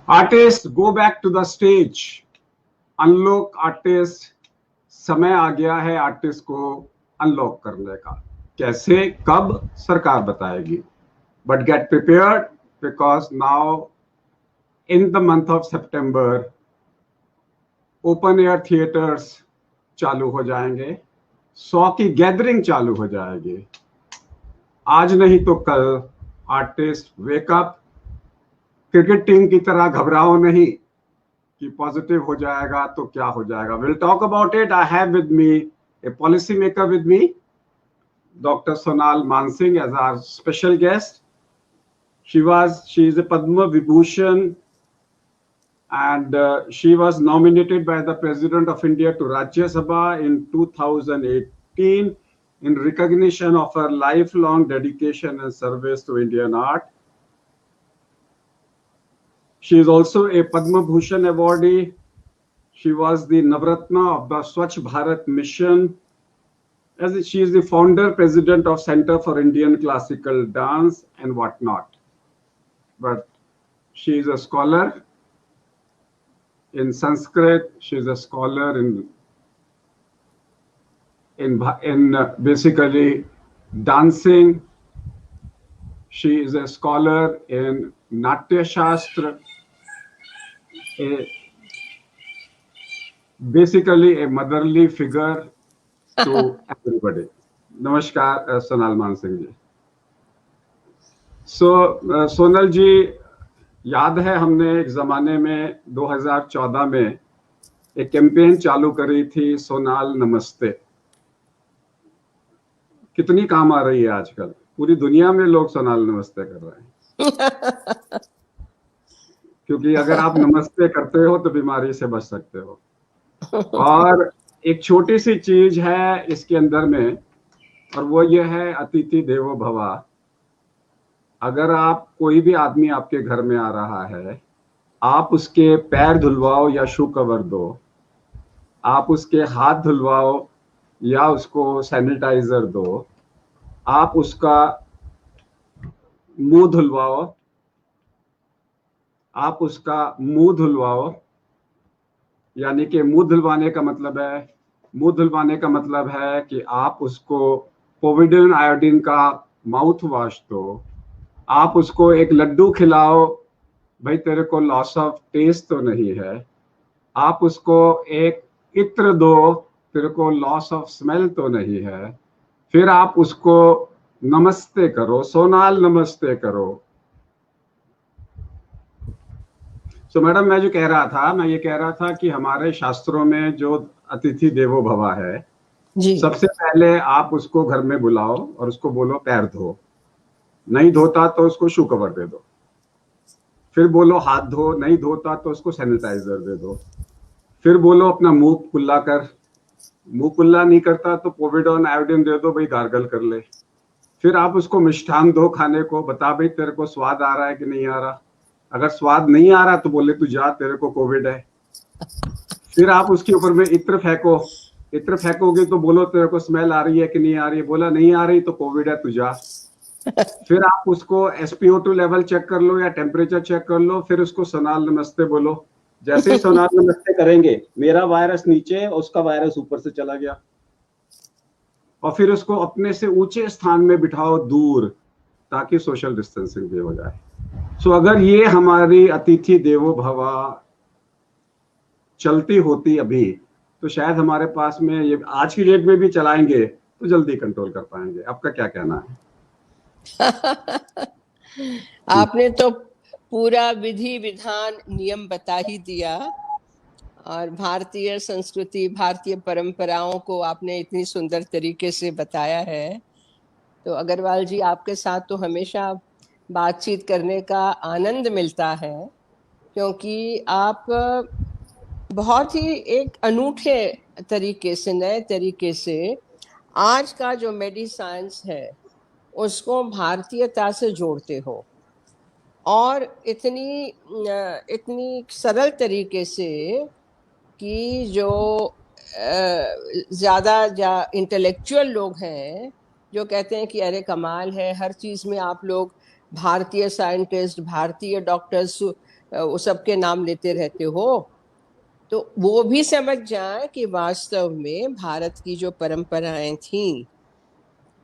Artist go back to the stage. Unlock artist, समय आ गया है आर्टिस्ट को अनलॉक करने का। कैसे, कब, सरकार बताएगी। But get prepared because now in the month of September open air theatres चालू हो जाएंगे, 100 की गैदरिंग चालू हो जाएगी। आज नहीं तो कल आर्टिस्ट वेकअप। क्रिकेट टीम की तरह घबराओ नहीं कि पॉजिटिव हो जाएगा तो क्या हो जाएगा। Will talk about it. I have with me a policy maker with me, doctor Sonal Mansingh as our special guest. she is a Padma Vibhushan and she was nominated by the President of India to Rajya Sabha in 2018 in recognition of her lifelong dedication and service to Indian art. She is also a Padma Bhushan awardee. She was the Navratna of the Swachh Bharat Mission. As she is the founder, president of Center for Indian Classical Dance and whatnot. But she is a scholar in Sanskrit. She is a scholar in basically dancing. She is a scholar in Natya Shastra. Basically a motherly figure to everybody. Namaskar, Sonal Mansingh ji. Sonal ji, याद है हमने एक जमाने में 2014 में एक campaign चालू करी थी, सोनाल नमस्ते। कितनी काम आ रही है आजकल, पूरी दुनिया में लोग सोनाल नमस्ते कर रहे हैं। क्योंकि अगर आप नमस्ते करते हो तो बीमारी से बच सकते हो। और एक छोटी सी चीज है इसके अंदर में, और वो ये है अतिथि देवो भवा। अगर आप कोई भी आदमी आपके घर में आ रहा है, आप उसके पैर धुलवाओ या शू कवर दो, आप उसके हाथ धुलवाओ या उसको सैनिटाइजर दो, आप उसका मुंह धुलवाओ, आप उसका मुंह धुलवाओ। यानी कि मुंह धुलवाने का मतलब है कि आप उसको पोविडन आयोडीन का माउथ वॉश दो, आप उसको एक लड्डू खिलाओ, भाई तेरे को लॉस ऑफ टेस्ट तो नहीं है। आप उसको एक इत्र दो, तेरे को लॉस ऑफ स्मेल तो नहीं है। फिर आप उसको नमस्ते करो, सोनाल नमस्ते करो। मैडम, मैं ये कह रहा था कि हमारे शास्त्रों में जो अतिथि देवो भवा है जी, सबसे पहले आप उसको घर में बुलाओ और उसको बोलो पैर धो। नहीं धोता तो उसको शू कवर दे दो। फिर बोलो हाथ धो, नहीं धोता तो उसको सैनिटाइजर दे दो। फिर बोलो अपना मुंह कुल्ला कर, मुंह कुल्ला नहीं करता तो पोविडोन आयोडीन दे दो, भाई गार्गल कर ले। फिर आप उसको मिष्ठान दो खाने को, बता भाई तेरे को स्वाद आ रहा है कि नहीं आ रहा। अगर स्वाद नहीं आ रहा तो बोले तू जा, तेरे को कोविड है। फिर आप उसके ऊपर में इत्र फेंको, इत्र फेंकोगे तो बोलो तेरे को स्मेल आ रही है कि नहीं आ रही है। बोला नहीं आ रही तो कोविड है, तू जा। फिर आप उसको SpO2 लेवल चेक कर लो या टेम्परेचर चेक कर लो, फिर उसको सोनाल नमस्ते बोलो। जैसे ही सोनाल नमस्ते करेंगे, मेरा वायरस नीचे, उसका वायरस ऊपर से चला गया। और फिर उसको अपने से ऊंचे स्थान में बिठाओ दूर, ताकि सोशल डिस्टेंसिंग भी हो जाए। अगर ये हमारी अतिथि देवो भवा चलती होती अभी, तो शायद हमारे पास में ये आज की डेट में भी चलाएंगे तो जल्दी कंट्रोल कर पाएंगे। आपका क्या कहना है? आपने तो पूरा विधि विधान नियम बता ही दिया, और भारतीय संस्कृति, भारतीय परंपराओं को आपने इतनी सुंदर तरीके से बताया है। तो अग्रवाल जी, आपके साथ तो हमेशा बातचीत करने का आनंद मिलता है, क्योंकि आप बहुत ही एक अनूठे तरीके से, नए तरीके से आज का जो मेडिसाइंस है उसको भारतीयता से जोड़ते हो, और इतनी सरल तरीके से कि जो ज़्यादा इंटेलेक्चुअल लोग हैं जो कहते हैं कि अरे कमाल है, हर चीज़ में आप लोग भारतीय साइंटिस्ट, भारतीय डॉक्टर्स वो सबके नाम लेते रहते हो, तो वो भी समझ जाए कि वास्तव में भारत की जो परंपराएं थी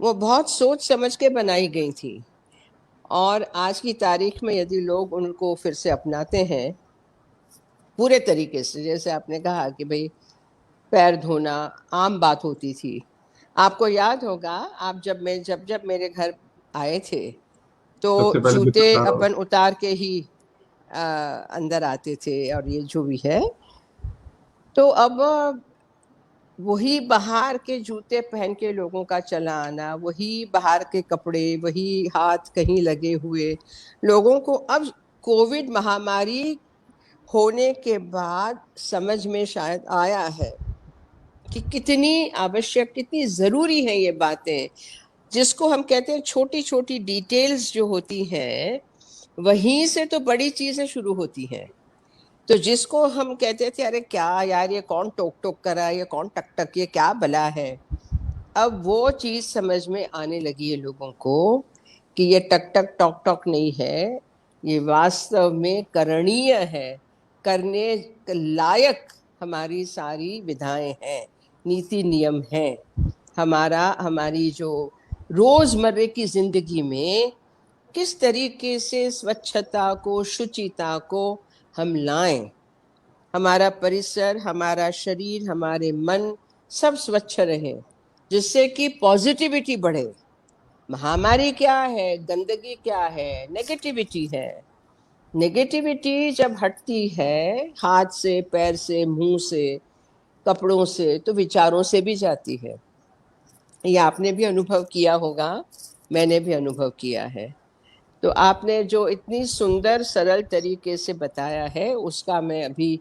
वो बहुत सोच समझ के बनाई गई थी। और आज की तारीख में यदि लोग उनको फिर से अपनाते हैं पूरे तरीके से, जैसे आपने कहा कि भाई पैर धोना आम बात होती थी। आपको याद होगा, आप जब जब मेरे घर आए थे तो सबसे पहले जूते जूता उतारो। अपन उतार के ही अंदर आते थे, और ये जो भी है। तो अब वही बाहर के जूते पहन के लोगों का चला आना, वही बाहर के कपड़े, वही हाथ कहीं लगे हुए लोगों को अब कोविड महामारी होने के बाद समझ में शायद आया है कि कितनी आवश्यक, कितनी जरूरी है ये बातें, जिसको हम कहते हैं छोटी छोटी डिटेल्स जो होती हैं, वहीं से तो बड़ी चीजें शुरू होती हैं। तो जिसको हम कहते थे अरे क्या यार, ये कौन टोक टोक कर रहा है, ये कौन टक टक, ये क्या भला है, अब वो चीज समझ में आने लगी है लोगों को कि ये टक टक टॉक टॉक नहीं है, ये वास्तव में करणीय है, करने लायक हमारी सारी विधाएं हैं, नीति नियम हैं। हमारी जो रोजमर्रे की जिंदगी में किस तरीके से स्वच्छता को, शुचिता को हम लाएं, हमारा परिसर, हमारा शरीर, हमारे मन सब स्वच्छ रहे, जिससे कि पॉजिटिविटी बढ़े। महामारी क्या है, गंदगी क्या है, नेगेटिविटी है। नेगेटिविटी जब हटती है हाथ से, पैर से, मुंह से, कपड़ों से, तो विचारों से भी जाती है। ये आपने भी अनुभव किया होगा, मैंने भी अनुभव किया है। तो आपने जो इतनी सुंदर सरल तरीके से बताया है उसका मैं अभी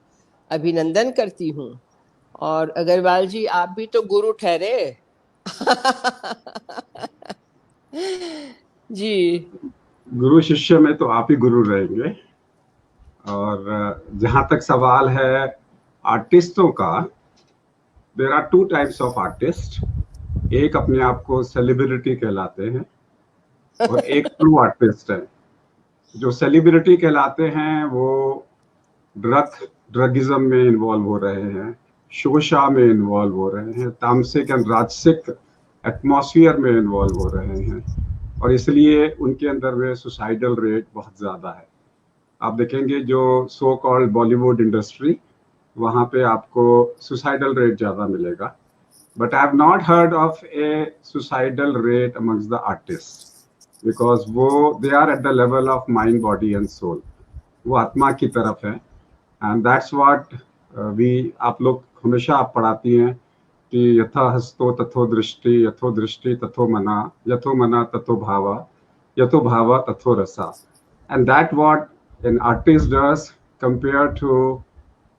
अभिनंदन करती हूँ। और अग्रवाल जी, आप भी तो गुरु ठहरे। जी। गुरु शिष्य में तो आप ही गुरु रहेंगे। और जहां तक सवाल है आर्टिस्टों का, there are two types of artist. एक अपने आप को सेलिब्रिटी कहलाते हैं और एक ट्रू आर्टिस्ट है। जो सेलिब्रिटी कहलाते हैं वो ड्रगिज्म में इन्वॉल्व हो रहे हैं, शोषा में इन्वॉल्व हो रहे हैं, तामसिक एंड राजसिक एटमॉस्फेयर में इन्वॉल्व हो रहे हैं, और इसलिए उनके अंदर में सुसाइडल रेट बहुत ज़्यादा है। आप देखेंगे जो सो कॉल्ड बॉलीवुड इंडस्ट्री, वहाँ पे आपको सुसाइडल रेट ज़्यादा मिलेगा। But I have not heard of a suicidal rate amongst the artist, because वो they are at the level of mind, body and soul. वो आत्मा की तरफ है। एंड दैट्स व्हाट वी, आप लोग हमेशा आप पढ़ाती हैं कि यथा हस्तो तथो दृष्टि, यथो दृष्टि तथो मना, यथो मना तथो भावा, यथो भावा तथो रसा। And that what an artist does compared to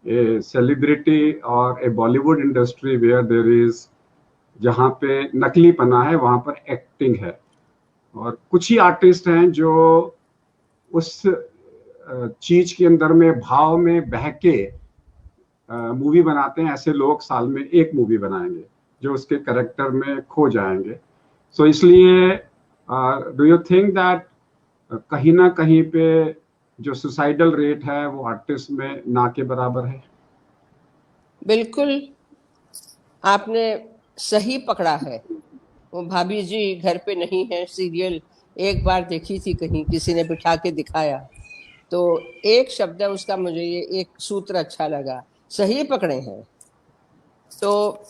a celebrity or a Bollywood industry where there is, जहाँ पे नकली पना है वहाँ पर एक्टिंग है। और कुछ ही आर्टिस्ट हैं जो उस चीज के अंदर में भाव में बह के मूवी बनाते हैं। ऐसे लोग साल में एक मूवी बनाएंगे जो उसके कैरेक्टर में खो जाएंगे। सो इसलिए डू यू थिंक दैट कहीं ना कहीं पे जो सुसाइडल रेट है वो आर्टिस्ट में ना के बराबर है? बिल्कुल, आपने सही पकड़ा है। वो भाभी जी घर पे नहीं है, सीरियल एक बार देखी थी, कहीं किसी ने बिठा के दिखाया, तो एक शब्द है उसका, मुझे ये एक सूत्र अच्छा लगा, सही पकड़े हैं। तो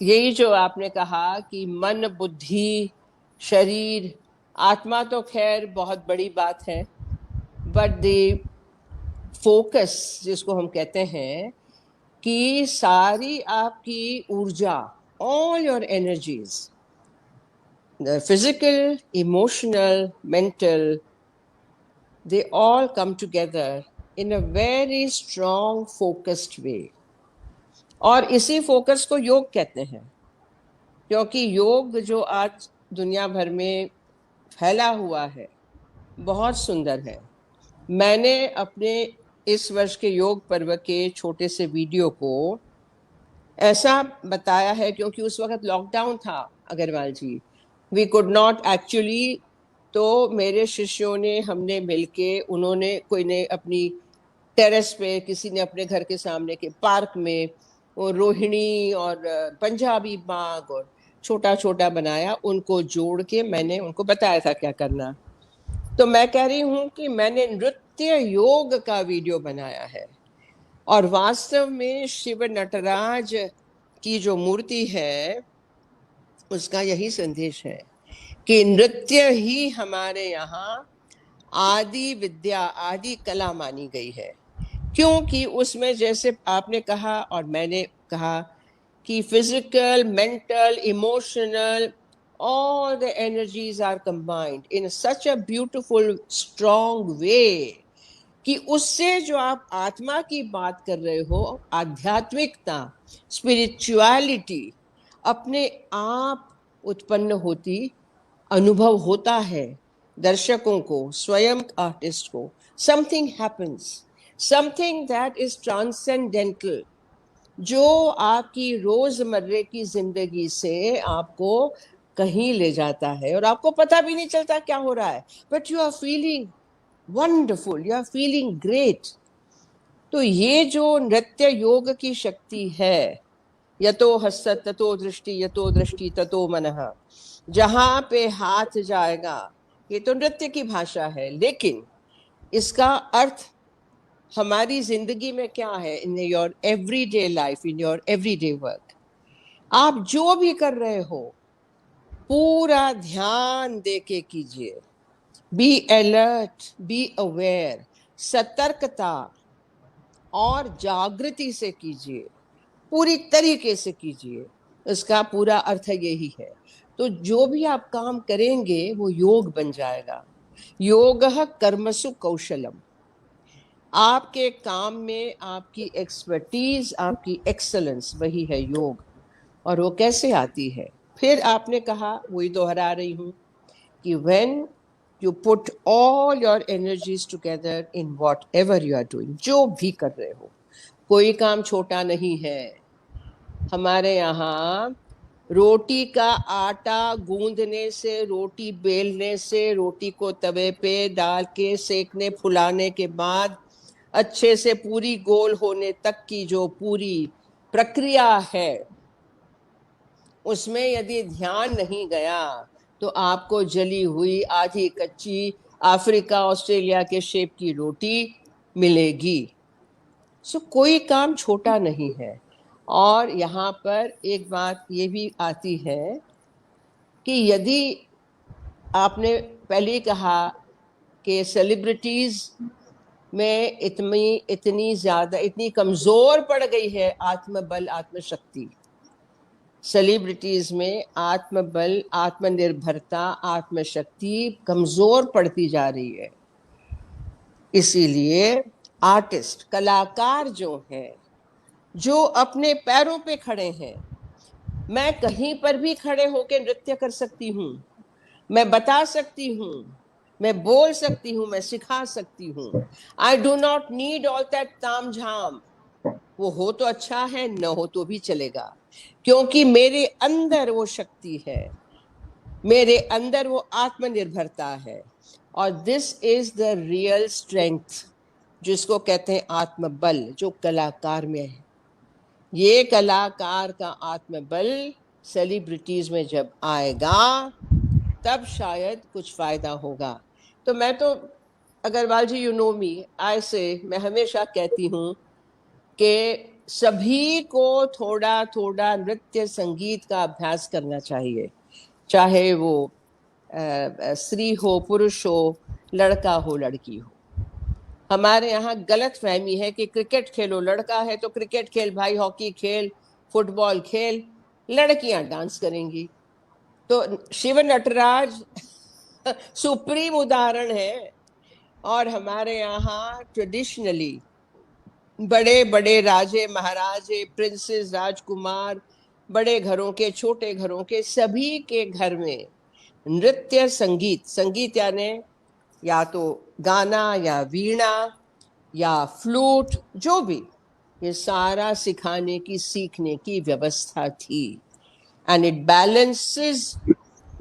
यही जो आपने कहा कि मन, बुद्धि, शरीर, आत्मा तो खैर बहुत बड़ी बात है, बट द फोकस जिसको हम कहते हैं कि सारी आपकी ऊर्जा, all your energies, the physical, emotional, mental, they all come together in a very strong, focused way. और इसी फोकस को योग कहते हैं, क्योंकि योग जो आज दुनिया भर में फैला हुआ है बहुत सुंदर है। मैंने अपने इस वर्ष के योग पर्व के छोटे से वीडियो को ऐसा बताया है, क्योंकि उस वक्त लॉकडाउन था अग्रवाल जी, वी कुड नॉट एक्चुअली। तो मेरे शिष्यों ने, हमने मिलके, उन्होंने, कोई ने अपनी टेरेस पे, किसी ने अपने घर के सामने के पार्क में, और रोहिणी और पंजाबी बाग और छोटा छोटा बनाया, उनको जोड़ के मैंने उनको बताया था क्या करना। तो मैं कह रही हूं कि मैंने नृत्य योग का वीडियो बनाया है, और वास्तव में शिव नटराज की जो मूर्ति है उसका यही संदेश है कि नृत्य ही हमारे यहाँ आदि विद्या, आदि कला मानी गई है। क्योंकि उसमें जैसे आपने कहा और मैंने कहा कि physical, mental, emotional, all the energies are combined in such a beautiful, strong way कि उससे जो आप आत्मा की बात कर रहे हो, आध्यात्मिकता, स्पिरिचुअलिटी अपने आप उत्पन्न होती, अनुभव होता है दर्शकों को, स्वयं आर्टिस्ट को। Something happens, something that is transcendental, जो आपकी रोजमर्रे की जिंदगी से आपको कहीं ले जाता है और आपको पता भी नहीं चलता क्या हो रहा है, but you are feeling wonderful, you are feeling great. तो ये जो नृत्य योग की शक्ति है, यतो हस्त ततो दृष्टि, यतो दृष्टि ततो मनः, जहां पे हाथ जाएगा, ये तो नृत्य की भाषा है, लेकिन इसका अर्थ हमारी जिंदगी में क्या है, in your everyday life, in your everyday work, आप जो भी कर रहे हो पूरा ध्यान देके कीजिए। बी अलर्ट, बी अवेयर, सतर्कता और जागृति से कीजिए, पूरी तरीके से कीजिए। इसका पूरा अर्थ यही है। तो जो भी आप काम करेंगे वो योग बन जाएगा। योगः कर्मसु कौशलम, आपके काम में आपकी एक्सपर्टीज, आपकी एक्सेलेंस, वही है योग। और वो कैसे आती है? फिर आपने कहा, वही दोहरा रही हूं कि when you put all your energies together in whatever you are doing, जो भी कर रहे हो, कोई काम छोटा नहीं है। हमारे यहाँ रोटी का आटा गूंदने से, रोटी बेलने से, रोटी को तवे पे डाल के सेकने फुलाने के बाद अच्छे से पूरी गोल होने तक की जो पूरी प्रक्रिया है, उसमें यदि ध्यान नहीं गया तो आपको जली हुई, आधी कच्ची, अफ्रीका ऑस्ट्रेलिया के शेप की रोटी मिलेगी। सो कोई काम छोटा नहीं है। और यहाँ पर एक बात ये भी आती है कि यदि आपने पहले कहा कि सेलिब्रिटीज में इतनी ज्यादा, इतनी कमजोर पड़ गई है आत्मबल, आत्मशक्ति। सेलिब्रिटीज में आत्मबल, आत्मनिर्भरता, आत्मशक्ति कमजोर पड़ती जा रही है। इसीलिए आर्टिस्ट, कलाकार जो हैं, जो अपने पैरों पे खड़े हैं, मैं कहीं पर भी खड़े होकर नृत्य कर सकती हूँ, मैं बता सकती हूँ, मैं बोल सकती हूँ, मैं सिखा सकती हूँ। I do not need all that ताम झाम। वो हो तो अच्छा है, न हो तो भी चलेगा, क्योंकि मेरे अंदर वो शक्ति है, मेरे अंदर वो आत्मनिर्भरता है। और this is the real strength, जिसको कहते हैं आत्मबल, जो कलाकार में है। ये कलाकार का आत्मबल सेलिब्रिटीज में जब आएगा तब शायद कुछ फायदा होगा। तो मैं तो, अग्रवाल जी, यू नो मी, मैं हमेशा कहती हूँ कि सभी को थोड़ा थोड़ा नृत्य संगीत का अभ्यास करना चाहिए, चाहे वो स्त्री हो, पुरुष हो, लड़का हो, लड़की हो। हमारे यहाँ गलत फहमी है कि क्रिकेट खेलो, लड़का है तो क्रिकेट खेल भाई, हॉकी खेल, फुटबॉल खेल, लड़कियां डांस करेंगी। तो शिव नटराज सुप्रीम उदाहरण है। और हमारे यहाँ ट्रेडिशनली बड़े बड़े राजे महाराजे, प्रिंसेस, राजकुमार, बड़े घरों के, छोटे घरों के, सभी के घर में नृत्य संगीत, संगीत यानी या तो गाना या वीणा या फ्लूट, जो भी, ये सारा सिखाने की, सीखने की व्यवस्था थी। And it balances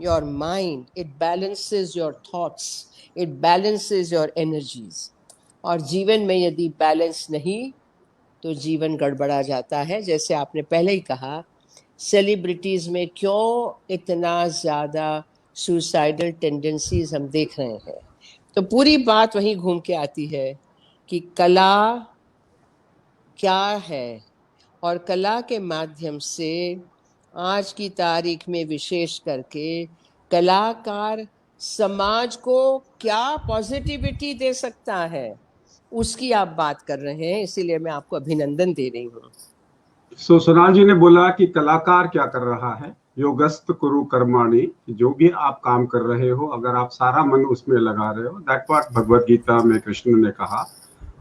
your mind, it balances your thoughts, it balances your energies. और जीवन में यदि बैलेंस नहीं तो जीवन गड़बड़ा जाता है। जैसे आपने पहले ही कहा, सेलिब्रिटीज में क्यों इतना ज्यादा सुसाइडल टेंडेंसीज हम देख रहे हैं, तो पूरी बात वहीं घूम के आती है कि कला क्या है, और कला के माध्यम से आज की तारीख में विशेष करके कलाकार समाज को क्या पॉजिटिविटी दे सकता है, उसकी आप बात कर रहे हैं, इसीलिए मैं आपको अभिनंदन दे रही हूँ। सोनाल जी ने बोला कि कलाकार क्या कर रहा है, योगस्त कुरु कर्माणि, जो भी आप काम कर रहे हो अगर आप सारा मन उसमें लगा रहे हो, दैट व्हाट भगवत गीता में कृष्ण ने कहा।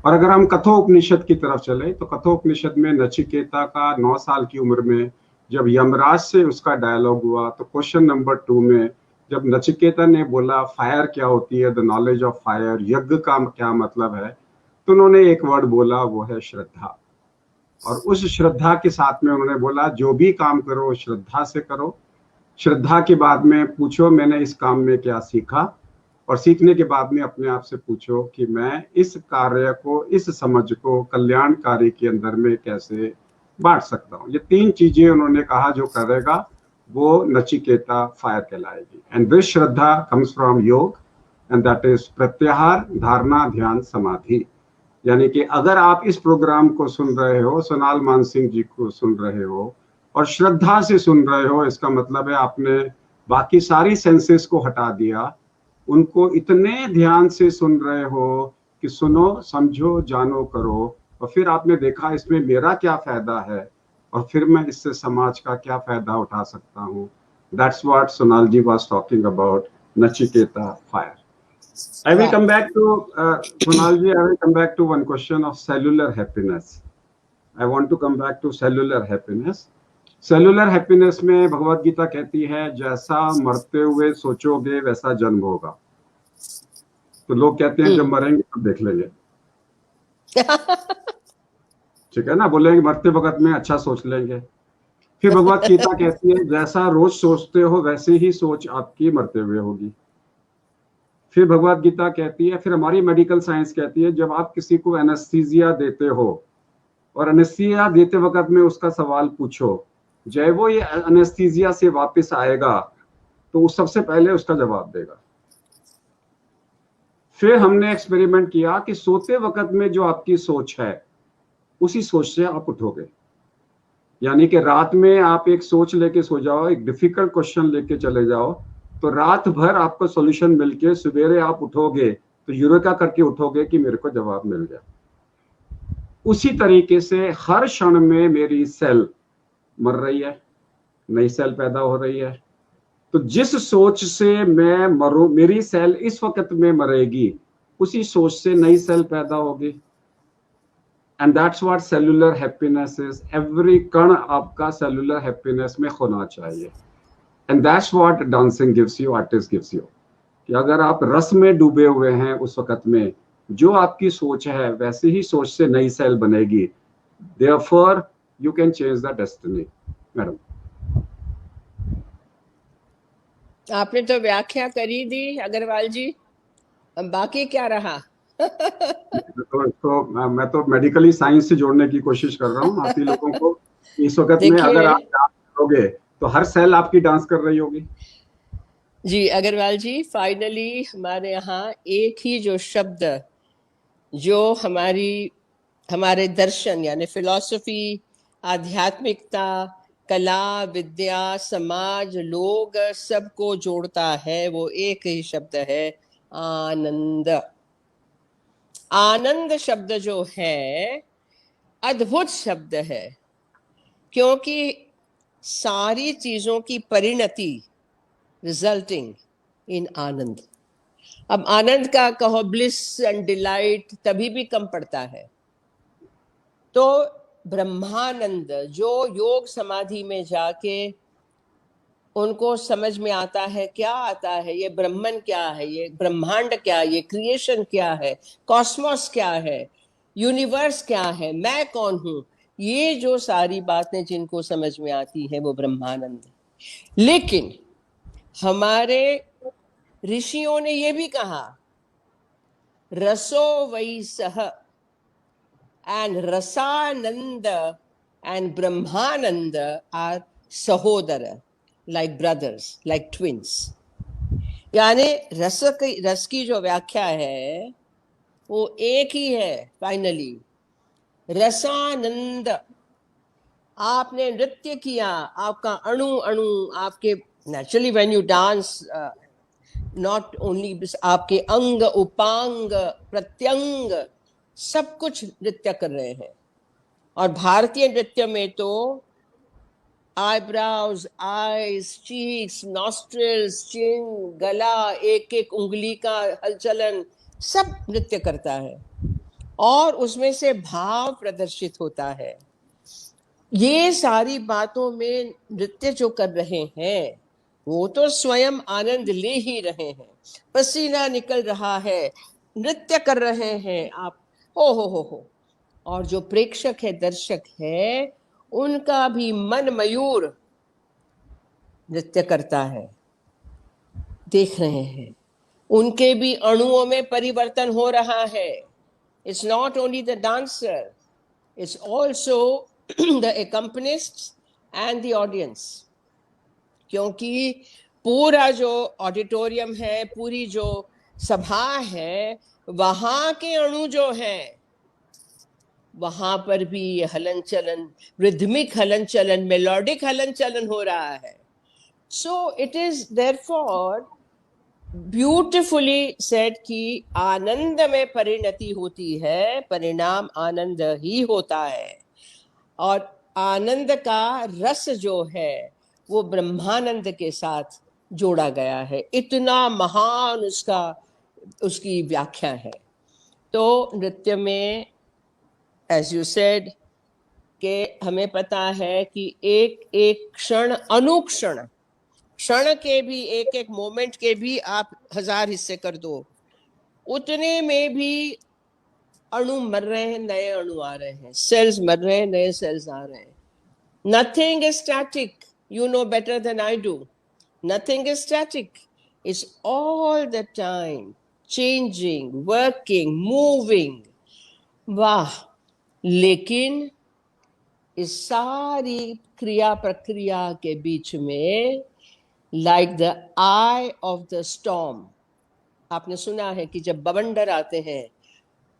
और अगर हम कठोपनिषद की तरफ चले तो कठोपनिषद में नचिकेता का 9 साल की उम्र में जब यमराज से उसका डायलॉग हुआ, तो क्वेश्चन नंबर 2 में जब नचिकेता ने बोला फायर क्या होती है, द नॉलेज ऑफ फायर, यज्ञ का क्या मतलब है, तो उन्होंने एक वर्ड बोला, वो है श्रद्धा। और उस श्रद्धा के साथ में उन्होंने बोला जो भी काम करो श्रद्धा से करो, श्रद्धा के बाद में पूछो मैंने इस काम में क्या सीखा, और सीखने के बाद में अपने आप से पूछो कि मैं इस कार्य को, इस समझ को कल्याणकारी के अंदर में कैसे बांट सकता हूँ। ये 3 चीजें उन्होंने कहा जो करेगा वो नचिकेता फायर कहलाएगी। And this shraddha comes from yoga and that is pratyahara, dharana, ध्यान, समाधि। यानी कि अगर आप इस प्रोग्राम को सुन रहे हो, सोनाल मानसिंह जी को सुन रहे हो और श्रद्धा से सुन रहे हो, इसका मतलब है आपने बाकी सारी सेंसेस को हटा दिया, उनको इतने ध्यान से सुन रहे हो कि सुनो, समझो, जानो, करो, और फिर आपने देखा इसमें मेरा क्या फायदा है और फिर मैं इससे समाज का क्या फायदा उठा सकता हूँ। That's what Sonal ji was talking about Nachiketa fire. I will come back to Sonal ji. I will come back to one question of cellular happiness. I want to come back to cellular happiness. Cellular happiness में भगवत गीता कहती है जैसा मरते हुए सोचोगे वैसा जन्म होगा। तो लोग कहते हैं जब मरेंगे तब देख लेंगे। ठीक है ना, बोलेंगे मरते वक्त में अच्छा सोच लेंगे। फिर भगवत गीता कहती है जैसा रोज सोचते हो वैसे ही सोच आपकी मरते हुए होगी। फिर भगवत गीता कहती है, फिर हमारी मेडिकल साइंस कहती है जब आप किसी को एनेस्थीसिया देते हो और एनेस्थीसिया देते वक्त में उसका सवाल पूछो, जब वो ये एनेस्थीसिया से वापस आएगा तो वो सबसे पहले उसका जवाब देगा। फिर हमने एक्सपेरिमेंट किया कि सोते वक्त में जो आपकी सोच है उसी सोच से आप उठोगे। यानी कि रात में आप एक सोच लेके सो जाओ, एक डिफिकल्ट क्वेश्चन लेके चले जाओ, तो रात भर आपको सॉल्यूशन मिलके सवेरे आप उठोगे तो यूरेका करके उठोगे कि मेरे को जवाब मिल गया। उसी तरीके से हर क्षण में मेरी सेल मर रही है, नई सेल पैदा हो रही है। तो जिस सोच से मैं मरूं, मेरी सेल इस वक्त में मरेगी, उसी सोच से नई सेल पैदा होगी। And that's what cellular happiness is. Every कण आपका सेलुलर हैप्पीनेस में होना चाहिए। And that's what dancing gives you, artist gives you. कि अगर आप रस में डूबे हुए हैं उस वक्त में, जो आपकी सोच है वैसे ही सोच से नई सेल बनेगी। Therefore you can change the destiny. Madam आपने तो व्याख्या करी दी अग्रवाल जी, अब बाकी क्या रहा? मैं तो मेडिकली साइंस से जोड़ने की कोशिश कर रहा हूँ आप ही लोगों को। इस वक्त में अगर आप डांस करोगे तो हर सेल आपकी डांस कर रही होगी। जी अग्रवाल जी, फाइनली हमारे यहाँ एक ही जो शब्द जो हमारे दर्शन यानी फिलॉसफी, आध्यात्मिकता, कला, विद्या, समाज, लोग सबको जोड़ता है, वो एक ही शब्द है, आनंद। आनंद शब्द जो है अद्भुत शब्द है, क्योंकि सारी चीजों की परिणति रिजल्टिंग इन आनंद। अब आनंद का कहो ब्लिस एंड डिलाइट तभी भी कम पड़ता है। तो ब्रह्मानंद जो योग समाधि में जाके उनको समझ में आता है, क्या आता है, ये ब्रह्मन क्या है, ये ब्रह्मांड क्या है, ये क्रिएशन क्या है, कॉस्मोस क्या है, यूनिवर्स क्या है, मैं कौन हूं, ये जो सारी बातें जिनको समझ में आती है वो ब्रह्मानंद। लेकिन हमारे ऋषियों ने ये भी कहा रसो वै सह, and Rasananda and Brahmananda are sahodara, like brothers, like twins. यानी रस की जो व्याख्या है वो एक ही है फाइनली, रसानंद। आपने नृत्य किया, आपका अणु अणु, आपके naturally when you dance, not only आपके अंग उपांग प्रत्यंग सब कुछ नृत्य कर रहे हैं। और भारतीय नृत्य में तो आईब्राउज, आईज, चीक्स, नॉस्ट्रिल्स, चिन, गला, एक एक उंगली का हलचलन सब नृत्य करता है और उसमें से भाव प्रदर्शित होता है। ये सारी बातों में नृत्य जो कर रहे हैं वो तो स्वयं आनंद ले ही रहे हैं, पसीना निकल रहा है, नृत्य कर रहे हैं आप, हो। और जो प्रेक्षक है, दर्शक है, उनका भी मन मयूर नृत्य करता है, देख रहे हैं, उनके भी अणुओं में परिवर्तन हो रहा है। It's not only the dancer, it's also the accompanist and the audience. क्योंकि पूरा जो ऑडिटोरियम है, पूरी जो सभा है, वहां के अणु जो हैं वहां पर भी हलन चलन, रिदमिक हलन चलन, मेलोडिक हलन चलन हो रहा है। So it is therefore beautifully said कि आनंद में परिणति होती है, परिणाम आनंद ही होता है। और आनंद का रस जो है वो ब्रह्मानंद के साथ जोड़ा गया है। इतना महान उसकी व्याख्या है। तो नृत्य में एज यू सेड कि हमें पता है कि एक एक क्षण, अनुक्षण, क्षण के भी, एक एक मोमेंट के भी आप 1000 हिस्से कर दो, उतने में भी अणु मर रहे हैं, नए अणु आ रहे हैं, सेल्स मर रहे हैं, नए सेल्स आ रहे हैं। Nothing is static, you know better than I do. Nothing is static. It's all the time changing, working, moving. वाह! लेकिन इस सारी क्रिया प्रक्रिया के बीच में like the eye of the storm, आपने सुना है कि जब बवंडर आते हैं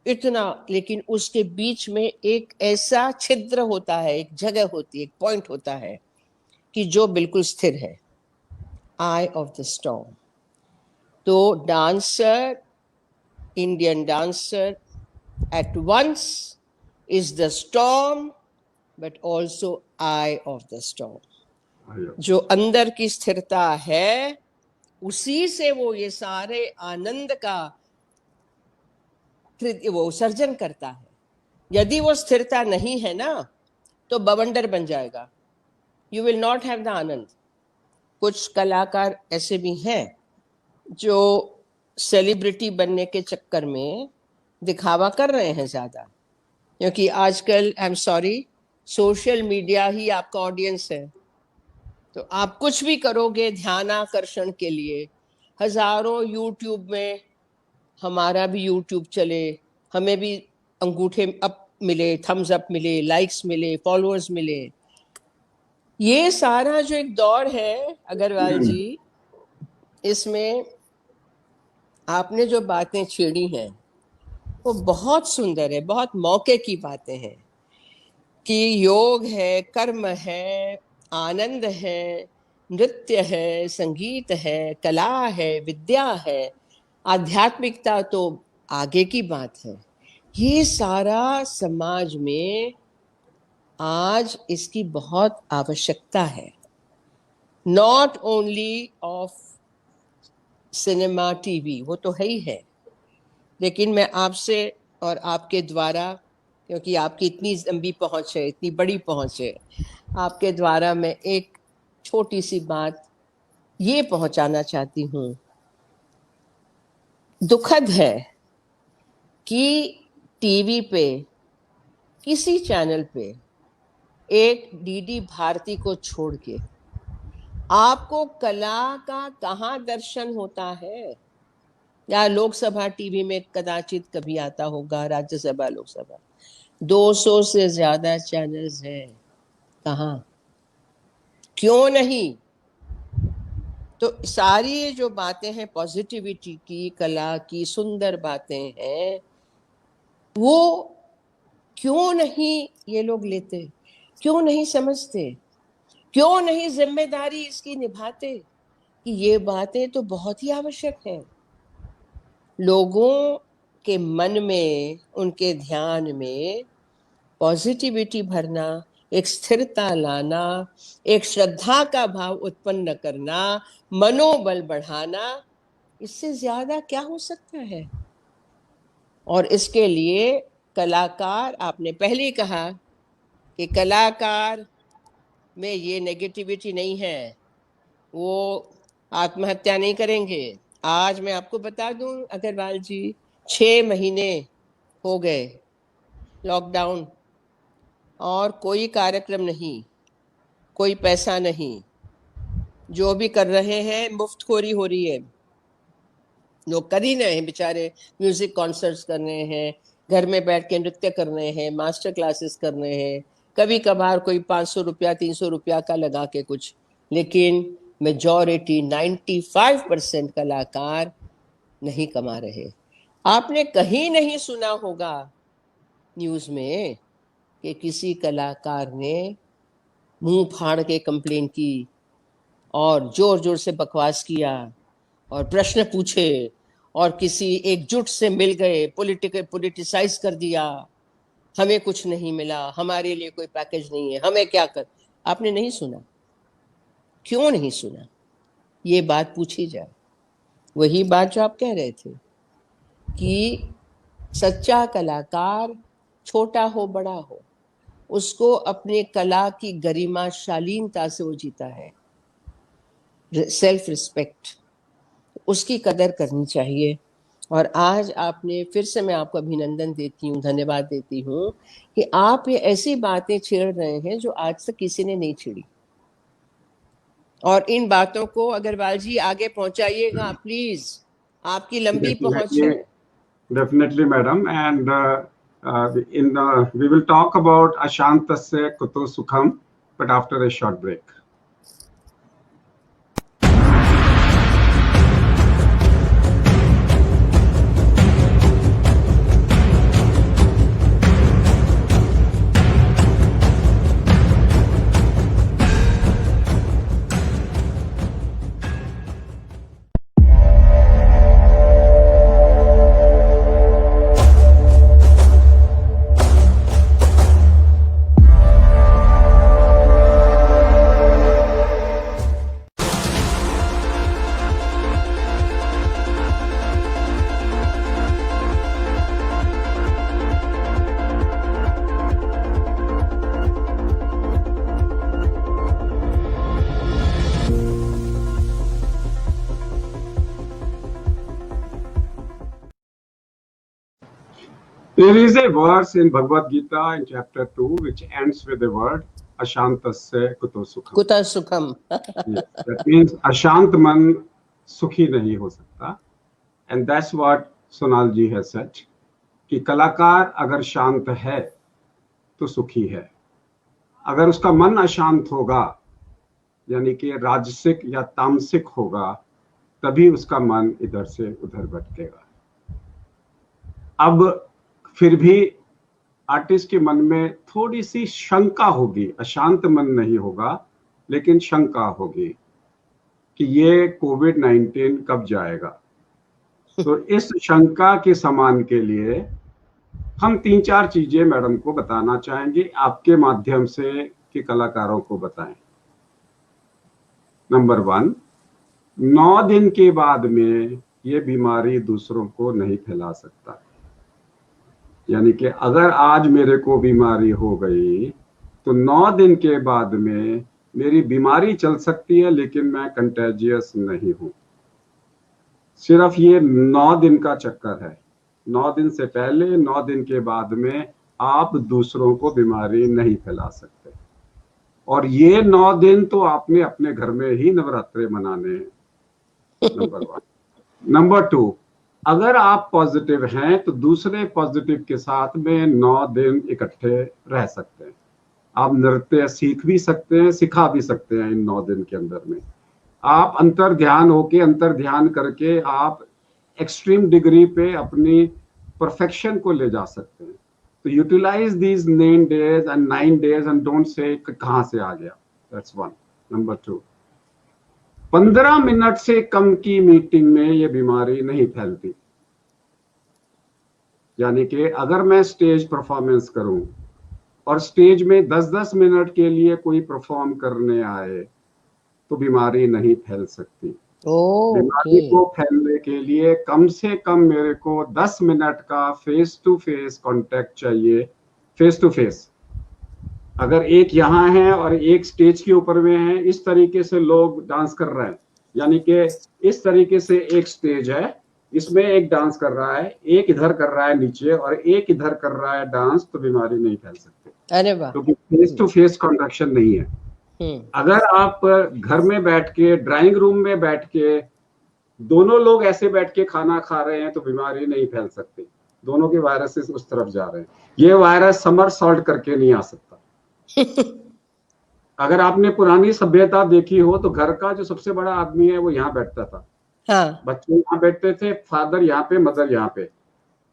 इतना, लेकिन उसके बीच में एक ऐसा छिद्र होता है, एक जगह होती है, एक पॉइंट होता है कि जो बिल्कुल स्थिर है, आई ऑफ द स्टॉर्म। तो dancer, Indian dancer at once is the storm but also eye of the storm. जो अंदर की स्थिरता है उसी से वो ये सारे आनंद का वो सर्जन करता है। यदि वो स्थिरता नहीं है ना तो बवंडर बन जाएगा, you will not have the anand. कुछ कलाकार ऐसे भी हैं जो सेलिब्रिटी बनने के चक्कर में दिखावा कर रहे हैं ज्यादा, क्योंकि आजकल I am sorry social media ही आपका ऑडियंस है। तो आप कुछ भी करोगे ध्यानाकर्षण के लिए, हजारों यूट्यूब में, हमारा भी यूट्यूब चले, हमें भी अंगूठे अप मिले, थम्स अप मिले, लाइक्स मिले, फॉलोअर्स मिले। ये सारा जो एक दौर है अग्रवाल जी, इसमें आपने जो बातें छेड़ी हैं वो बहुत सुंदर है, बहुत मौके की बातें हैं कि योग है, कर्म है, आनंद है, नृत्य है, संगीत है, कला है, विद्या है, आध्यात्मिकता तो आगे की बात है। ये सारा समाज में आज इसकी बहुत आवश्यकता है, not only of cinema, TV, वो तो है ही है, लेकिन मैं आपसे और आपके द्वारा, क्योंकि आपकी इतनी लंबी पहुंच है, इतनी बड़ी पहुंच है, आपके द्वारा मैं एक छोटी सी बात ये पहुंचाना चाहती हूँ। दुखद है कि टीवी पे, किसी चैनल पे, एक डीडी भारती को छोड़ के आपको कला का कहाँ दर्शन होता है? या लोकसभा टीवी में कदाचित कभी आता होगा, राज्यसभा लोकसभा, 200 से ज्यादा चैनल्स हैं। कहाँ, क्यों नहीं? तो सारी ये जो बातें हैं पॉजिटिविटी की, कला की, सुंदर बातें हैं, वो क्यों नहीं ये लोग लेते, क्यों नहीं समझते, क्यों नहीं जिम्मेदारी इसकी निभाते कि ये बातें तो बहुत ही आवश्यक है। लोगों के मन में, उनके ध्यान में पॉजिटिविटी भरना, एक स्थिरता लाना, एक श्रद्धा का भाव उत्पन्न करना, मनोबल बढ़ाना, इससे ज्यादा क्या हो सकता है? और इसके लिए कलाकार, आपने पहले ही कहा कि कलाकार में ये नेगेटिविटी नहीं है, वो आत्महत्या नहीं करेंगे। आज मैं आपको बता दूं अग्रवाल जी, 6 महीने हो गए लॉकडाउन और कोई कार्यक्रम नहीं, कोई पैसा नहीं, जो भी कर रहे हैं मुफ्तखोरी हो रही है। लोग कर ही रहे हैं बेचारे, म्यूजिक कॉन्सर्ट्स कर रहे हैं, घर में बैठ के नृत्य कर रहे हैं, मास्टर क्लासेस कर रहे हैं, कभी कभार कोई 500 रुपया 300 रुपया का लगा के कुछ, लेकिन मेजॉरिटी 95% कलाकार नहीं कमा रहे। आपने कहीं नहीं सुना होगा न्यूज में कि किसी कलाकार ने मुंह फाड़ के कंप्लेन की और जोर जोर से बकवास किया और प्रश्न पूछे और किसी एकजुट से मिल गए, पॉलिटिसाइज कर दिया, हमें कुछ नहीं मिला, हमारे लिए कोई पैकेज नहीं है, हमें क्या कर। आपने नहीं सुना, क्यों नहीं सुना? ये बात पूछी जाए। वही बात जो आप कह रहे थे कि सच्चा कलाकार, छोटा हो बड़ा हो, उसको अपने कला की गरिमा, शालीनता से वो जीता है, सेल्फ रिस्पेक्ट, उसकी कदर करनी चाहिए। और आज आपने, फिर से मैं आपको अभिनंदन देती हूँ, धन्यवाद देती हूँ कि आप ये ऐसी बातें छेड़ रहे हैं जो आज तक किसी ने नहीं छेड़ी। और इन बातों को अग्रवाल जी आगे पहुंचाइएगा प्लीज, आपकी लंबी पहुंच है। Definitely, madam. And we will talk about Ashantasya Kuto Sukham, but after a short break. There is a verse in Bhagavad Gita in chapter 2 which ends with the word Ashantasya Kuto Sukham. Kuta Sukham. Yes, that means अशांत मन सुखी नहीं हो सकता. And that's what Sonal ji has said कि कलाकार अगर शांत है तो सुखी है. अगर उसका मन अशांत होगा, यानी कि राजसिक या तामसिक होगा, तभी उसका मन इधर से उधर भटकेगा. अब फिर भी आर्टिस्ट के मन में थोड़ी सी शंका होगी, अशांत मन नहीं होगा लेकिन शंका होगी कि ये कोविड-19 कब जाएगा. तो इस शंका के समाधान के लिए हम 3-4 चीजें मैडम को बताना चाहेंगे, आपके माध्यम से कि कलाकारों को बताएं. नंबर 1, 9 दिन के बाद में ये बीमारी दूसरों को नहीं फैला सकता. यानी कि अगर आज मेरे को बीमारी हो गई तो 9 दिन के बाद में मेरी बीमारी चल सकती है लेकिन मैं कंटेजियस नहीं हूं. सिर्फ ये 9 दिन का चक्कर है. 9 दिन से पहले, 9 दिन के बाद में आप दूसरों को बीमारी नहीं फैला सकते. और ये 9 दिन तो आपने अपने घर में ही नवरात्रे मनाने हैं. नंबर 1. नंबर 2, अगर आप पॉजिटिव हैं तो दूसरे पॉजिटिव के साथ में 9 दिन इकट्ठे रह सकते हैं। आप नृत्य सीख भी सकते हैं, सिखा भी सकते हैं। इन 9 दिन के अंदर में आप अंतर ध्यान करके आप एक्सट्रीम डिग्री पे अपनी परफेक्शन को ले जा सकते हैं। तो utilise these 9 days and 9 days and don't say कहां से आ गया। That's one. नंबर 2, 15 मिनट से कम की मीटिंग में ये बीमारी नहीं फैलती। यानी कि अगर मैं स्टेज परफॉर्मेंस करूं और स्टेज में 10-10 मिनट के लिए कोई परफॉर्म करने आए तो बीमारी नहीं फैल सकती। बीमारी को फैलने के लिए कम से कम मेरे को 10 मिनट का फेस टू फेस कांटेक्ट चाहिए। फेस टू फेस, अगर एक यहाँ है और एक स्टेज के ऊपर में है, इस तरीके से लोग डांस कर रहे हैं, यानी कि इस तरीके से एक स्टेज है, इसमें एक डांस कर रहा है, एक इधर कर रहा है नीचे और एक इधर कर रहा है डांस, तो बीमारी नहीं फैल सकती। अरे वाह, क्योंकि फेस टू फेस कॉन्ट्रैक्शन नहीं है। अगर आप घर में बैठ के, ड्राइंग रूम में बैठ के, दोनों लोग ऐसे बैठ के खाना खा रहे हैं तो बीमारी नहीं फैल सकती। दोनों के वायरसेस उस तरफ जा रहे हैं। ये वायरस समर सॉल्ट करके नहीं आ सकता। अगर आपने पुरानी सभ्यता देखी हो तो घर का जो सबसे बड़ा आदमी है वो यहाँ बैठता था। हाँ। बच्चे यहाँ बैठते थे, फादर यहाँ पे, मदर यहाँ पे,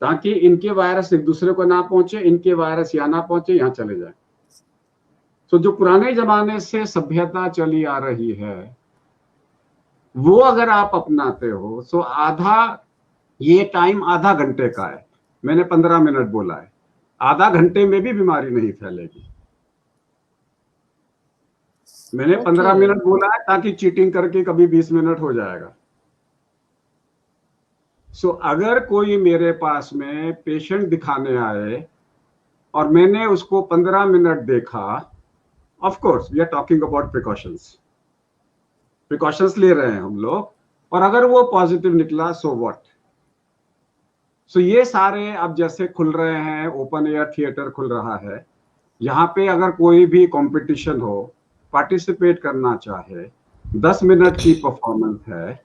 ताकि इनके वायरस एक दूसरे को ना पहुंचे, इनके वायरस यहाँ ना पहुंचे, यहाँ चले जाए। तो जो पुराने जमाने से सभ्यता चली आ रही है वो अगर आप अपनाते हो तो ये टाइम आधा घंटे का है। मैंने 15 मिनट बोला है, आधा घंटे में भी बीमारी नहीं फैलेगी। मैंने 15 मिनट बोला है ताकि चीटिंग करके कभी 20 मिनट हो जाएगा। अगर कोई मेरे पास में पेशेंट दिखाने आए और मैंने उसको 15 मिनट देखा, of course we are talking about precautions ले रहे हैं हम लोग, और अगर वो पॉजिटिव निकला सो व्हाट। ये सारे अब जैसे खुल रहे हैं, ओपन एयर थिएटर खुल रहा है, यहाँ पे अगर कोई भी कंपटीशन हो, पार्टिसिपेट करना चाहे, 10 मिनट की परफॉर्मेंस है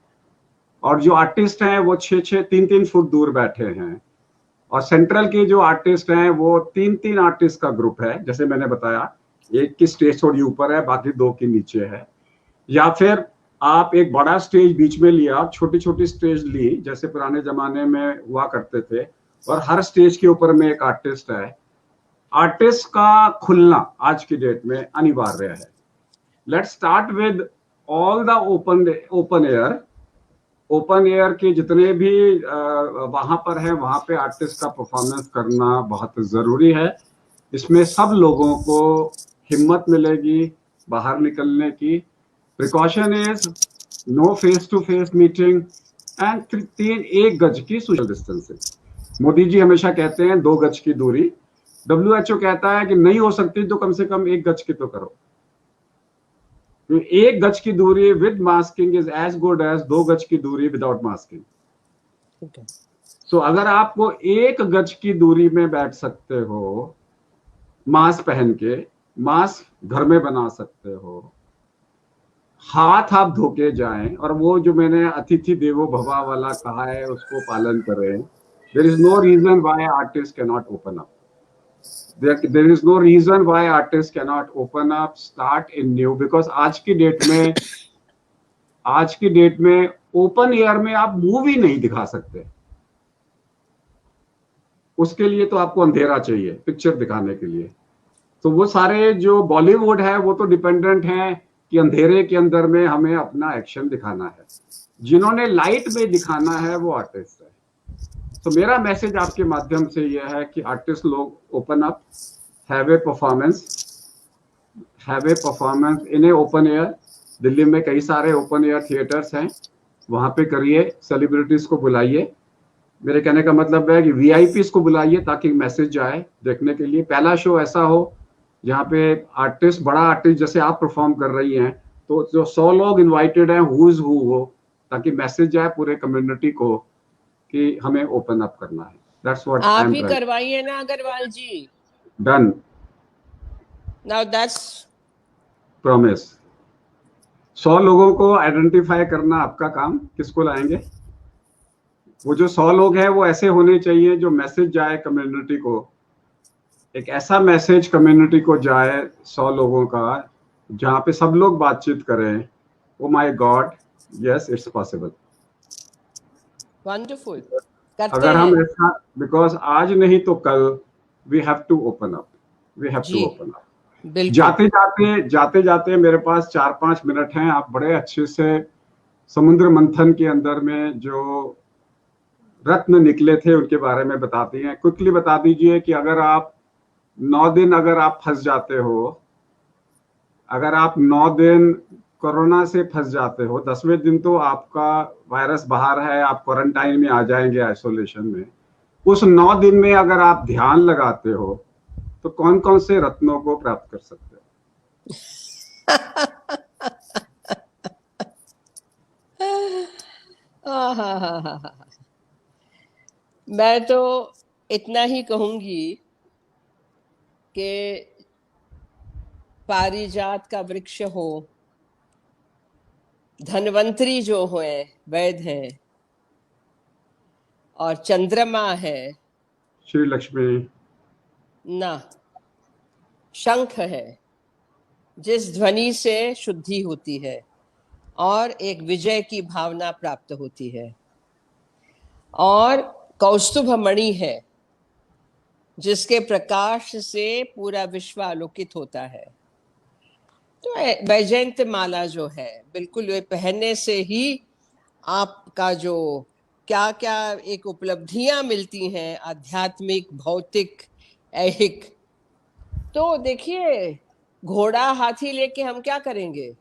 और जो आर्टिस्ट हैं वो 6-6, 3-3 फुट दूर बैठे हैं, और सेंट्रल के जो आर्टिस्ट हैं वो 3-3 आर्टिस्ट का ग्रुप है। जैसे मैंने बताया, एक की स्टेज थोड़ी ऊपर है, बाकी 2 की नीचे है। या फिर आप एक बड़ा स्टेज बीच में लिया, छोटी छोटी स्टेज ली जैसे पुराने जमाने में हुआ करते थे, और हर स्टेज के ऊपर में एक आर्टिस्ट है। आर्टिस्ट का खुलना आज की डेट में अनिवार्य है। Let's start with all the open air के जितने भी वहां पर है, वहां पे आर्टिस्ट का परफॉर्मेंस करना बहुत जरूरी है। इसमें सब लोगों को हिम्मत मिलेगी बाहर निकलने की। Precaution is no face to face meeting and 1 गज की सोशल डिस्टेंसिंग। मोदी जी हमेशा कहते हैं 2 गज की दूरी। WHO कहता है कि नहीं हो सकती तो कम से कम 1 गज की तो करो। 1 गज की दूरी with masking is as good as 2 गज की दूरी विदाउट मास्किंग। अगर आपको 1 गज की दूरी में बैठ सकते हो मास्क पहन के, मास्क घर में बना सकते हो, हाथ आप धो के जाएं, और वो जो मैंने अतिथि देवो भवा वाला कहा है उसको पालन करें। There is no reason why artist can not open up. There is no reason why artists cannot open up, start in new, because आज की डेट में ओपन एयर में आप मूवी नहीं दिखा सकते। उसके लिए तो आपको अंधेरा चाहिए पिक्चर दिखाने के लिए। तो वो सारे जो बॉलीवुड है वो तो डिपेंडेंट है कि अंधेरे के अंदर में हमें अपना एक्शन दिखाना है। जिन्होंने लाइट में दिखाना है वो आर्टिस्ट है। तो मेरा मैसेज आपके माध्यम से यह है कि आर्टिस्ट लोग open up, have a performance in A open air. Delhi में कई सारे ओपन एयर थिएटर्स हैं, वहां पे करिए, सेलिब्रिटीज को बुलाइए। मेरे कहने का मतलब है कि VIPs को बुलाइए ताकि मैसेज जाए देखने के लिए। पहला शो ऐसा हो जहाँ पे आर्टिस्ट, बड़ा आर्टिस्ट जैसे आप परफॉर्म कर रही हैं, तो जो 100 लोग इनवाइटेड हैं, हु इज हु हो, ताकि मैसेज जाए पूरे कम्युनिटी को कि हमें ओपन अप करना है। दैट्स व्हाट आप ही करवाइए ना अग्रवाल जी। डन। Now that's promise. 100 लोगों को आइडेंटिफाई करना आपका काम। किसको लाएंगे? वो जो 100 लोग हैं वो ऐसे होने चाहिए जो मैसेज जाए कम्युनिटी को, एक ऐसा मैसेज कम्युनिटी को जाए 100 लोगों का जहाँ पे सब लोग बातचीत करें, oh my god, yes it's possible. Wonderful. अगर हम ऐसा, बिकॉज आज नहीं तो कल we have to open up, we have to open up. जाते जाते मेरे पास 4-5 मिनट हैं, आप बड़े अच्छे से समुद्र मंथन के अंदर में जो रत्न निकले थे उनके बारे में बताती हैं। क्विकली बता दीजिए कि अगर आप 9 दिन अगर आप फंस जाते हो, अगर आप 9 दिन कोरोना से फंस जाते हो, 10वें दिन तो आपका वायरस बाहर है, आप क्वारंटाइन में आ जाएंगे, आइसोलेशन में। उस 9 दिन में अगर आप ध्यान लगाते हो तो कौन कौन से रत्नों को प्राप्त कर सकते हो? मैं तो इतना ही कहूंगी कि पारिजात का वृक्ष हो, धनवंतरी जो है वैद हैं, और चंद्रमा है, श्री लक्ष्मी ना, शंख है, जिस ध्वनि से शुद्धि होती है और एक विजय की भावना प्राप्त होती है, और कौस्तुभ मणि है जिसके प्रकाश से पूरा विश्व आलोकित होता है। तो वैजयंत माला जो है, बिल्कुल वे पहनने से ही आपका जो क्या क्या एक उपलब्धियां मिलती हैं, आध्यात्मिक, भौतिक, ऐहिक। तो देखिए, घोड़ा हाथी लेके हम क्या करेंगे,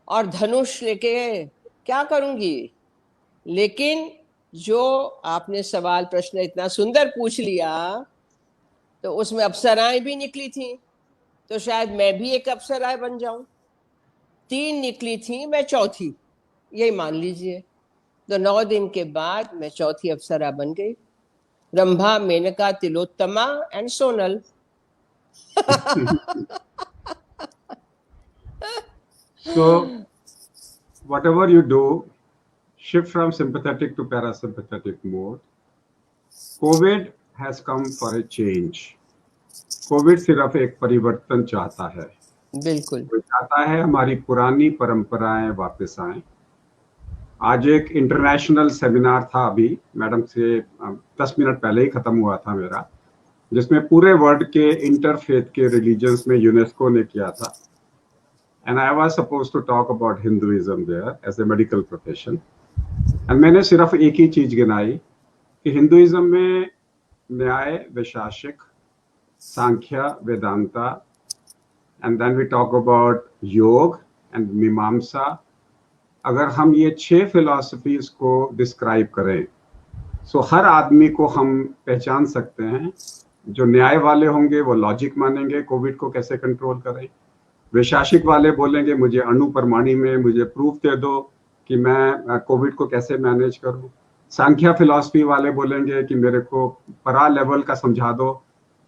और धनुष लेके क्या करूंगी, लेकिन जो आपने सवाल प्रश्न इतना सुंदर पूछ लिया, तो उसमें अप्सराएं भी निकली थी, तो शायद मैं भी एक अप्सरा बन जाऊं। 3 निकली थी, मैं चौथी, यही मान लीजिए। तो 9 दिन के बाद मैं चौथी अप्सरा बन गई, Rambha, Menaka, Tilottama and Sonal. So whatever you do, shift from sympathetic to parasympathetic mode. COVID has come for a change. COVID सिर्फ एक परिवर्तन चाहता है, बिल्कुल। वो चाहता है हमारी पुरानी परंपराएं वापस आएं। आज एक इंटरनेशनल सेमिनार था, अभी मैडम से 10 मिनट पहले ही खत्म हुआ था मेरा, जिसमें पूरे वर्ल्ड के इंटरफेथ के रिलीजन्स में यूनेस्को ने किया था। And I was supposed to talk about Hinduism there as a medical profession. And मैंने सिर्फ एक ही चीज गिनाई कि हिंदुइज्म में न्याय, वैशेषिक, सांख्य, Vedanta, and then we talk about योग and मीमांसा। अगर हम ये 6 फिलॉसफीज को डिस्क्राइब करें, सो हर आदमी को हम पहचान सकते हैं। जो न्याय वाले होंगे वो लॉजिक मानेंगे, कोविड को कैसे कंट्रोल करें। वैशेषिक वाले बोलेंगे मुझे अणु परमाणु में मुझे प्रूफ दे दो कि मैं कोविड को कैसे मैनेज करूं। सांख्या फिलॉसफी वाले बोलेंगे कि मेरे को परा लेवल का समझा दो,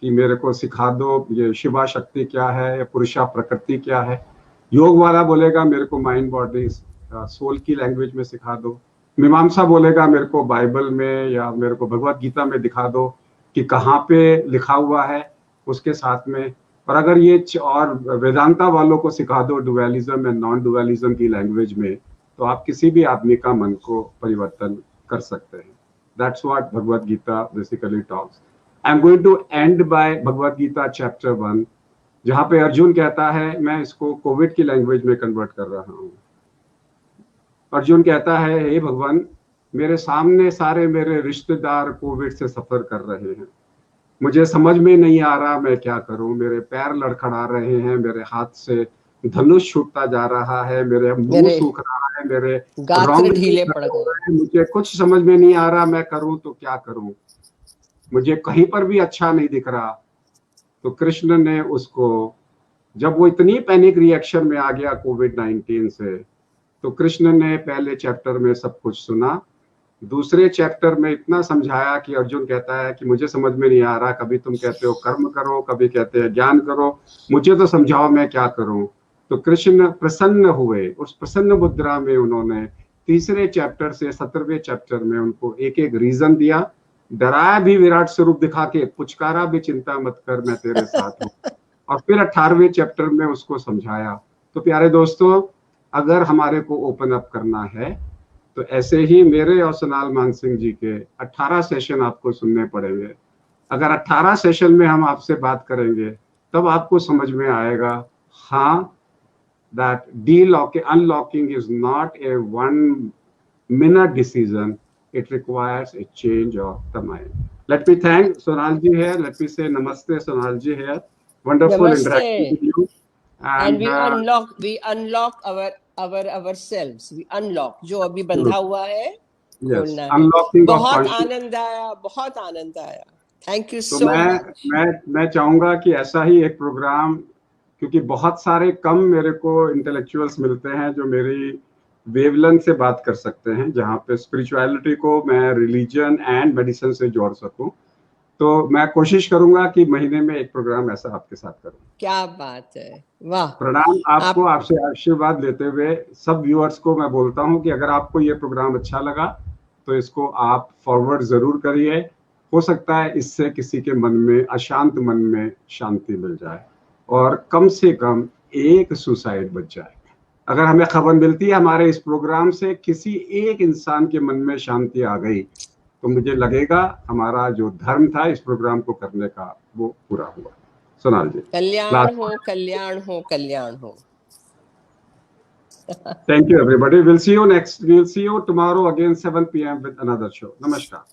कि मेरे को सिखा दो ये शिवा शक्ति क्या है या पुरुषा प्रकृति क्या है। योग वाला बोलेगा मेरे को माइंड बॉडी सोल की लैंग्वेज में सिखा दो। मीमांसा बोलेगा मेरे को बाइबल में या मेरे को भगवत गीता में दिखा दो कि कहाँ पे लिखा हुआ है उसके साथ में। और अगर ये और वेदांता वालों को सिखा दो डुअलिज्म एंड नॉन डुअलिज्म की लैंग्वेज में, तो आप किसी भी आदमी का मन को परिवर्तन कर सकते हैं। That's what Bhagavad Gita basically talks. I am going to end by Bhagavad Gita chapter 1, जहाँ पे अर्जुन कहता है, मैं इसको कोविड की लैंग्वेज में कन्वर्ट कर रहा हूँ। अर्जुन कहता है, हे भगवान, मेरे सामने सारे मेरे रिश्तेदार कोविड से सफर कर रहे हैं, मुझे समझ में नहीं आ रहा मैं क्या करूं। मेरे पैर लड़खड़ा रहे हैं, मेरे हाथ से धनुष छूटता जा रहा है, मेरे मुंह सूख रहा है, मेरे गात्र ढीले पड़ गए, मुझे कुछ समझ में नहीं आ रहा मैं करूं तो क्या करूं, मुझे कहीं पर भी अच्छा नहीं दिख रहा। तो कृष्ण ने उसको, जब वो इतनी पैनिक रिएक्शन में आ गया कोविड-19 से, तो कृष्ण ने पहले चैप्टर में सब कुछ सुना, दूसरे चैप्टर में इतना समझाया कि अर्जुन कहता है कि मुझे समझ में नहीं आ रहा, कभी तुम कहते हो कर्म करो, कभी कहते हैं ज्ञान करो, मुझे तो समझाओ मैं क्या करूं। तो कृष्ण प्रसन्न हुए, उस प्रसन्न मुद्रा में उन्होंने तीसरे चैप्टर से 17वें चैप्टर में उनको एक एक रीजन दिया, डराया भी विराट स्वरूप दिखा के, पुचकारा भी चिंता मत कर मैं तेरे साथ हूँ, और फिर 18वें चैप्टर में उसको समझाया। तो प्यारे दोस्तों, अगर हमारे को ओपन अप करना है तो ऐसे ही मेरे और सोनाल मानसिंह जी के 18 सेशन आपको सुनने पड़ेंगे। अगर 18 सेशन में हम आपसे बात करेंगे तब आपको समझ में आएगा, हाँ, that unlocking is not a 1 minute decision, it requires a change of the mind. Let me thank Sonal ji here. Let me say namaste Sonal ji here. Wonderful interacting with you. And we unlock ourselves. We unlock जो अभी बंधा हुआ है, खोलना है। बहुत आनंद आया। Thank you so much. मैं चाहूंगा कि ऐसा ही एक प्रोग्राम, क्योंकि बहुत सारे कम मेरे को इंटेलेक्चुअल्स मिलते हैं जो मेरी वेवलेंथ से बात कर सकते हैं, जहाँ पे स्पिरिचुअलिटी को मैं रिलीजन एंड मेडिसिन से जोड़ सकूं। तो मैं कोशिश करूंगा कि महीने में एक प्रोग्राम ऐसा आपके साथ करूं। क्या बात है, वाह। प्रणाम आपको। आपसे आशीर्वाद लेते हुए सब व्यूअर्स को मैं बोलता हूं कि अगर आपको ये प्रोग्राम अच्छा लगा तो इसको आप फॉरवर्ड जरूर करिए। हो सकता है इससे किसी के मन में, अशांत मन में शांति मिल जाए और कम से कम एक सुसाइड बच जाए। अगर हमें खबर मिलती है हमारे इस प्रोग्राम से किसी एक इंसान के मन में शांति आ गई तो मुझे लगेगा हमारा जो धर्म था इस प्रोग्राम को करने का वो पूरा हुआ। सोनाल जी, कल्याण हो, कल्याण हो, कल्याण हो। Thank you everybody. We'll see you tomorrow again 7 PM with another show. Namaskar.